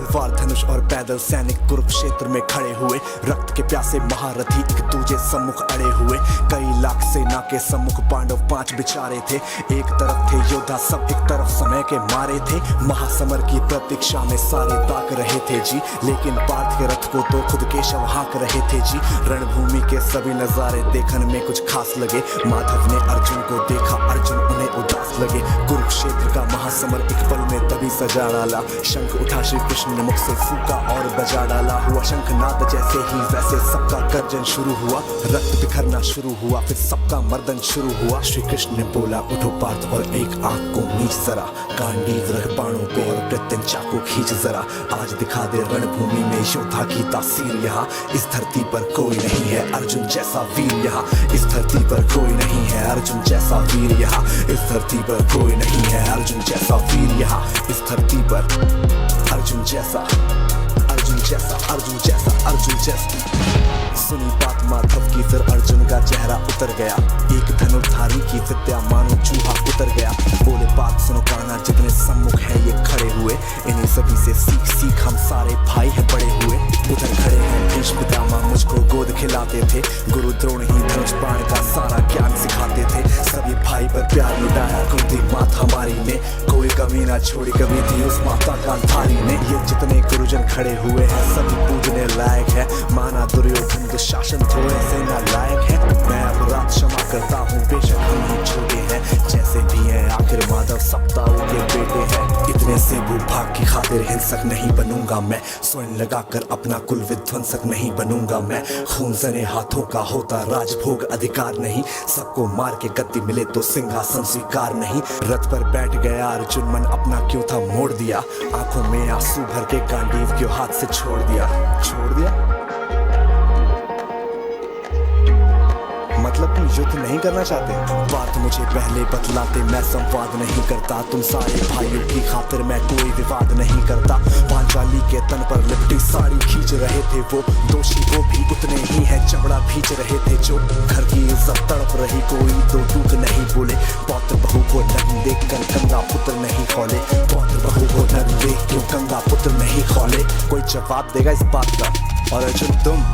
तलवार धनुष और पैदल सैनिक कुरुक्षेत्र में खड़े हुए। रक्त के प्यासे महारथी एक दूजे सम्मुख अड़े हुए। कई लाख सेना के सम्मुख पांडव 5 बिचारे थे। एक तरफ थे योद्धा सब, एक तरफ समय के मारे थे। महासमर की प्रतीक्षा में सारे ताक रहे थे जी, लेकिन पार्थ के रथ को तो खुद केशव हाँक रहे थे जी। रणभूमि के सभी नजारे देखने में कुछ खास लगे। माधव ने अर्जुन को देखा, अर्जुन उन्हें उदास लगे। कुरुक्षेत्र का महासमर एक पल में तभी सजा डाला। शंख उठा श्री कृष्ण ने मुख से फूका और बजा डाला। हुआ शंखनाद जैसे ही वैसे सबका गर्जन शुरू हुआ। रक्त बिखरना शुरू हुआ, फिर सबका मर्दन शुरू हुआ। श्री कृष्ण ने बोला उठो पार्थ और एक आंख को मीच जरा। गांडीव रख बाणों पे और प्रत्यन चाकू खींच जरा। आज दिखा दे रणभूमि में योद्धा की तासीर। यहाँ इस धरती पर कोई नहीं है अर्जुन जैसा वीर। यहाँ इस धरती पर कोई नहीं है अर्जुन जैसा वीर। यहाँ इस धरती पर कोई नहीं है अर्जुन जैसा वीर। यहाँ इस धरती पर अर्जुन जैसा, अर्जुन जैसा, अर्जुन जैसा, अर्जुन जैसा। सुनी बात माधव की फिर अर्जुन का चेहरा उतर गया। एक धनुर्धारी की विद्या मानो चूहा उतर गया। बोले बात सुनो कान्हा, जितने सम्मुख है ये खड़े हुए। इन्हीं सभी से सीख सीख हम सारे भाई हैं बड़े हुए। उधर खड़े हैं भीष्म पितामह, मुझको गोद खिलाते थे। गुरु द्रोण ही धनुष बाण का सारा ज्ञान सिखाते थे। सभी भाई पर प्यार लुटाया कुंती माता हमारी ने। कोई कमी ना छोड़ी कभी थी उस माता गांधारी ने। ये जितने गुरुजन खड़े हुए हैं सभी पूजने लायक है। माना दुर्योधन दुशासन थोड़े से नालायक है। मैं अपराध क्षमा करता हूँ बेशक हम ही छोटे हैं। जैसे भी हैं आखिर माधव सप्ताह के बेटे हैं। इतने से भूभाग की खातिर हिंसक नहीं बनूंगा मैं। स्वयं लगाकर अपना कुल विध्वंसक नहीं बनूंगा मैं। खून सने हाथों का होता राजभोग अधिकार नहीं। सबको मार के गद्दी मिले तो सिंहासन स्वीकार नहीं। रथ पर बैठ गया अर्जुन, मन अपना क्यों था मोड़ दिया। आंखों में आंसू भर के गांडीव क्यों हाथ से छोड़ दिया। छोड़ दिया मतलब तुम युद्ध नहीं करना चाहते। बात मुझे पहले बतलाते, मैं संवाद नहीं करता। तुम सारे भाइयों की खातिर मैं कोई विवाद नहीं करता। पांचाली के तन पर लिपटी साड़ी खींच रहे थे वो। दोषी वो भी उतने ही है, चमड़ा भींच रहे थे जो। घर की इज्जत तड़प रही, कोई तो टूक नहीं बोले। पौत्र बहू को नग्न देख कर गंगा पुत्र नहीं खोले। पौत्र बहू को नग्न देख क्यों गंगा पुत्र नहीं खोले। कोई जवाब देगा इस बात का। और अर्जुन तुम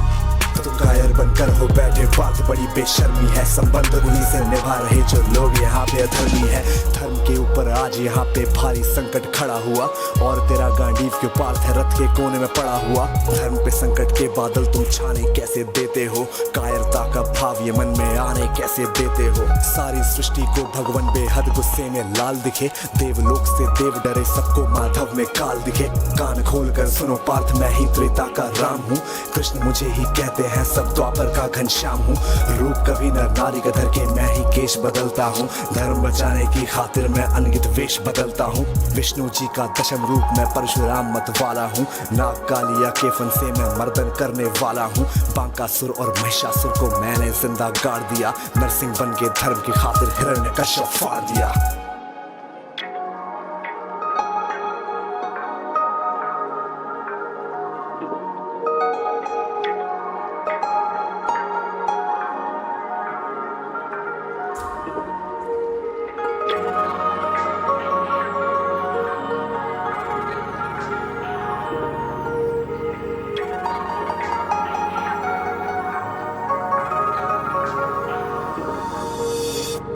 कायर बनकर हो बैठे, बात बड़ी बेशर्मी है। संबंध उन्हीं से निभा रहे जो लोग यहाँ पे अधर्मी है। धर्म के ऊपर आज यहाँ पे भारी संकट खड़ा हुआ। और तेरा गांडीव के पार्थ है रथ के कोने में पड़ा हुआ। धर्म पे संकट के बादल तुम छाने कैसे देते हो। कायरता का भाव ये मन में आने कैसे देते हो। सारी सृष्टि को भगवान बेहद गुस्से में लाल दिखे। देवलोक से देव डरे, सबको माधव में काल दिखे। कान खोल कर सुनो पार्थ, मैं ही त्रेता का राम हूँ। कृष्ण मुझे ही कहते हैं सब द्वापर का घनश्याम हूँ। रूप कभी नर नारी का धर के मैं ही केश बदलता हूँ। धर्म बचाने की खातिर मैं अनगित वेश बदलता हूँ। विष्णु जी का दशम रूप मैं परशुराम मत वाला हूँ। नाग कालिया के फन से मैं मर्दन करने वाला हूँ। बांकासुर और महिषासुर को मैंने जिंदा गाड़ दिया। नरसिंह बन के धर्म की खातिर हिरण्यकश्यप फाड़ दिया।